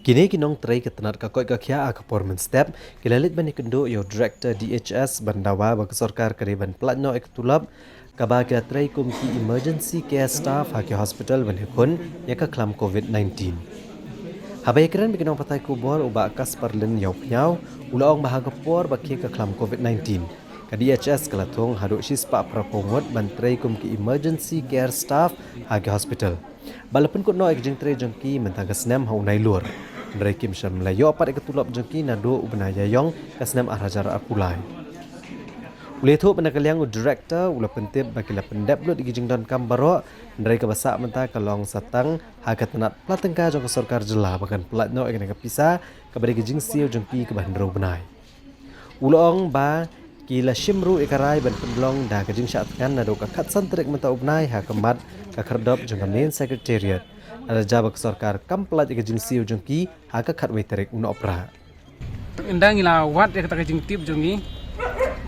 Kini kinong tray ketenar kakoi kakya performance step kilalit bani kendo yo director DHS bandawa bag sarkar kariban platno ekatulab kabaga tray kumki emergency care staff haki hospital bani kun yaka klam COVID-19. Habai keren bikinong patay kubor uba akas parlen yaw pnyaw ulaong mahagapor bakhi ka klam COVID-19. Ka DHS kalatong haduk sispa prapomot ban tray kumki emergency care staff haki hospital. Balapun kut no ekjeng tray jengki mentagas nem haunai luar. Mereka misal Melayu apat ikatulap jengki nado ubnaya yong kasnem arajar apulai. Ulih tu penakaliang director ula pentip bakila pendep lut igijing dan kambaro mereka basak menta kalong satang hakat tenat platengka jong sarkar jela bahkan platno ikana kapisa kabari igijing siu jengki ke bandro benai. Ulong ba kila shimru ikarai ban pendlong da kajing syatkan nado kakat santrik menta ubnai hakamat kakardop jong main secretariat. Ada jabak sarkar kamplat ikajing siu jengki haka khatwai tarik una opera. Indang ila wat ya kata kajing tip jongi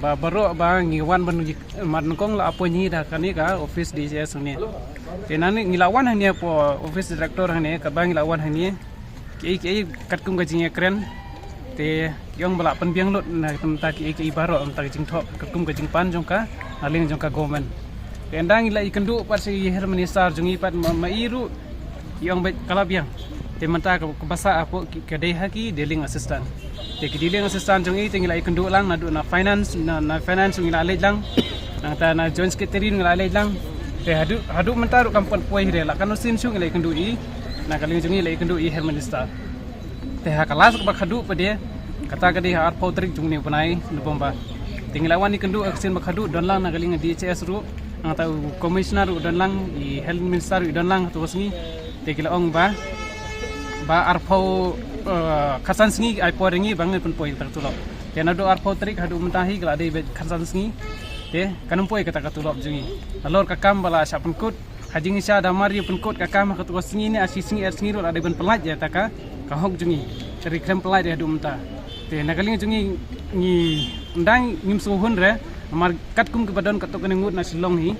ba baro ba ngiwan ban man kong la apo nyi da kani ka office DCS ni tenani ngilawan hanya po office director hanya ka ba ngilawan hanya ki kat kum kajing kren te yong bala pen biang lot na temta ki baro temta kajing thok kat kum kajing pan jongka aling jongka government pendang ila ikendu pat si her minister jongi pat mairu yang baik kalau biang, temanta ke bahasa apa kedai haki dealing assistant. Jadi dealing assistant jong ini tinggal ikut dua lang, na finance tinggal alih lang, na joint secretary tinggal alih lang. Jadi hadu mentar kampun puai hire lah, kan usin sung tinggal ikut dua i, na kali jong ini ikut dua i minister. Jadi kelas ke bakhadu pada kata kedai har potrik jong ni punai nubomba. Tinggal awan ikut dua aksen bakhadu dan lang na kali DHS ru, atau commissioner dan lang i health minister dan lang tu sini. Tekila ong ba arpo khasan singi ai poringi bangai pun poi tak tulok kena do arpo trik hadu mentahi kala dei khasan singi te kanum poi kata katulok jungi alor kakam bala sapun kut hajing isya damari pun kut kakam ka tu singi ni asi singi ro ada ben pelaj ya taka kahok jungi cari krem pelaj hadu menta te nagaling jungi ni ndang ngim suhun re amar katkum ke badan katok ngut na silong hi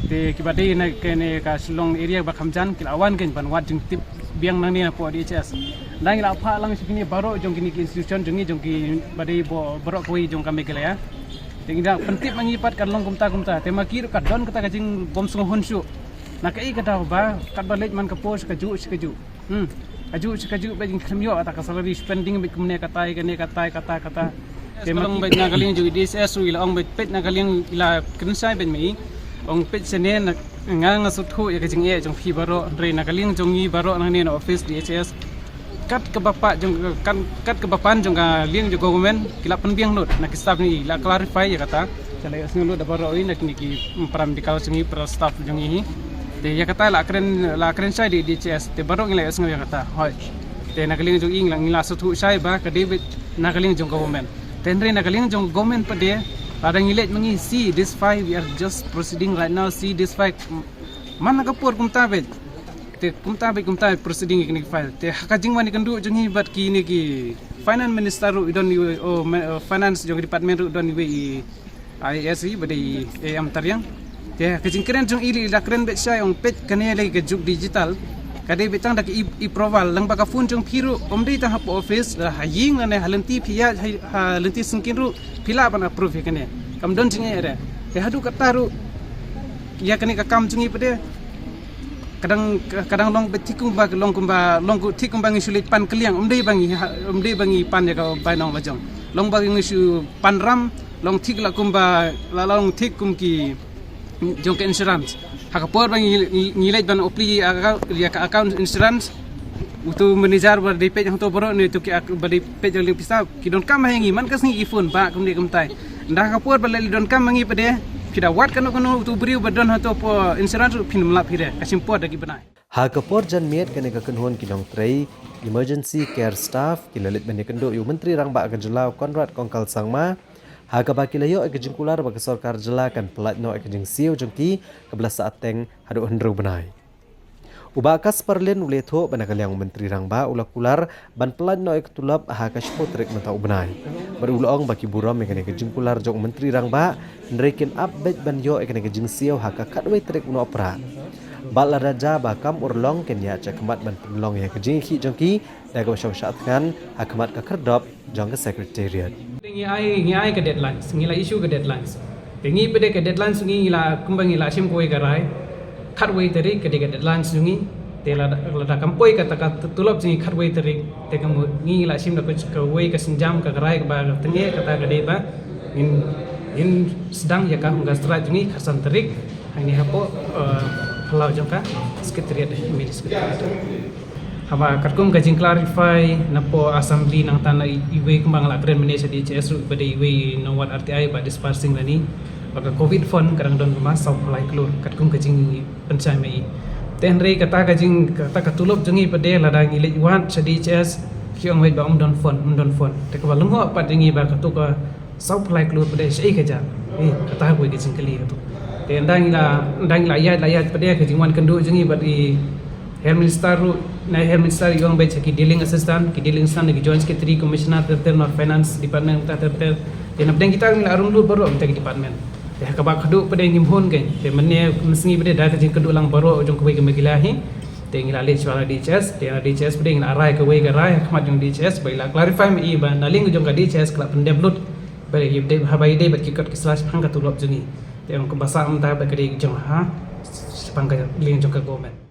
te kibade na kene ka silong area ba khamjan kil awan ken ban wat jing tip biang nang ni po DHS dang la pha lang sikini baro jong kini institution jong ki bade bo baro koi jong kami kele ya tingda pentip mangipat kan long kumta te makir ka don kata kajing bom sung hunsu na kai kata ba kat balik man ka pos ka ju ba jing khamyo ata ka salary spending bit kumne kata te mang bit na galing jong DHS ila ong bit pet na galing ila kensai ben mi ong pet sene na ngang asuthu ya kajing e jong phi baro re na kaling jong i baro nang ni na office DHS kat ke bapa jong kat ke bapan jong ka ling jong government kila pen biang lot na ki staff ni la clarify ya kata chala ya singlo da baro i na ki pram di kaw singi pro staff jong i de ya kata la kren sai di DHS te baro ngila ya singo ya kata hoi te na kaling jong ing lang ngila asuthu sai ba ka david na kaling jong government tenre na kaling jong government pa de Padang ilet mengi see this five we are just proceeding right now see this five mana kapur kumta proceeding ini file te hakajing mani kendu jengi bat ki ni ki finance minister ru idon finance jong department ru don we ISC bade am taryang te hakajing keren jong iri la keren bet sai ong pet kane lagi ke juk digital kade betang dak i proval lang baka phone jong phiru omdi ta hap office la haying ane halanti phia halanti singkin ru phila ban approve kane kam don jinge ere te hadu kataru ya kane ka kam jingi pade kadang long betikum ba long ku tikum bangi sulit pan kliang omdi bangi pan ya ka bai nong bajong long bangi su pan ram long tik la kumba la long tikum ki jong ke insurance hakapor bang ngilaj ban opli ya account insurance utu manager bar DP yang to boro ni tu ki bari pe jang pisa ki don kam hangi man kas ni iphone ba kum ni kumtai ndah kapor balai don kam mangi pade kida wat kanu utu beri badon hato po insurance pin mlap hire kasim po dagi banai Hakapor jan miet kene ka kenhuan kinong tray emergency care staff kilalit bani kendo yu menteri rang ba akan jelau Konrad Kongkal Sangma Haga bakilayo ekajing kular bagi sarkar jelakan pelat no ekajing siu jengki kebelas saateng hadu hendru benai. Uba akas perlen uletho banakaliang menteri rangba ula kular ban pelat no ekatulab haka shpotrik mentau benai. Berulong baki buram ekane ekajing kular jong menteri rangba nrekin update ban yo ekane ekajing siu haka kadwe trik uno opera. bala raja bakam urlong kenya cakmat ban penlong ya kejing ki jongki da go syat kan hakmat ka kerdop jong ke secretariat ngi ai ke deadlines ngi la issue ke deadlines ngi pede ke deadlines ngi la kumbang ngi la sim koi garai khatway tari ke deadlines ngi tela la kampoi kata tulop ngi khatway tari te kamu ngi la sim da ko wei ka sinjam ka garai ba tenge kata ke de ba in sedang ya ka hunga strike ngi khasan tarik hani hapo halau jongka sekretariat email sekretariat haba katkum kajing clarify napo assembly nang tanah iwe kembang la Grand Malaysia DHS ru pada iwe no what RTI ba dispersing lani baka covid fund kadang don kema supply keluar katkum kajing pencai mai tenre kata kajing kata katulop jengi pada lada ngilej wat DHS kiong wei ba don fund te ka balungo pat jengi ba katuka supply keluar pada sei kaja kata ko kajing kali tu te ndang la ya pada kajing wan kendu jengi ba di Health Minister Health Minister yang baca ki dealing assistant ki joint secretary commissioner terter no finance department terter dan apdeng kita ngila arung dulu baru kita ki department ya kabak khadu pada ngimhon ke te menne mesngi pada data jing kedu lang baru jong kwe ke magilahi te ngila le chwala DHS te DHS pada ngila arai ke we ke rai khmat jong DHS baila clarify me ba naling jong ka DHS kala pendeblut pada yibde habai de bat ki kot ki slash phang ka tulop jeni te ngko basa am ta ba ke jong ha sepangka ling jong ka government